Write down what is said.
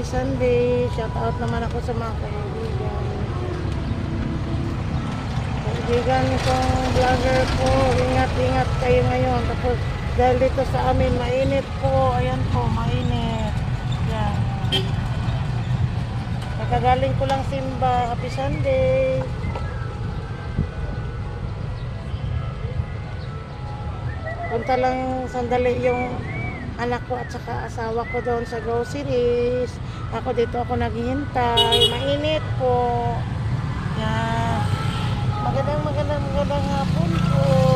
Happy Sunday. Shout out naman ako sa mga kaibigan. Kaibigan kong vlogger po, ingat-ingat kayo ngayon. Tapos dahil dito sa amin, mainit po. Ayan po, mainit. Yan. Nakagaling ko lang simba. Happy Sunday. Punta lang sandali yung anak ko at saka asawa ko doon sa groceries. Ako dito ako naghihintay. Mainit po. Yan. Magandang hapon po.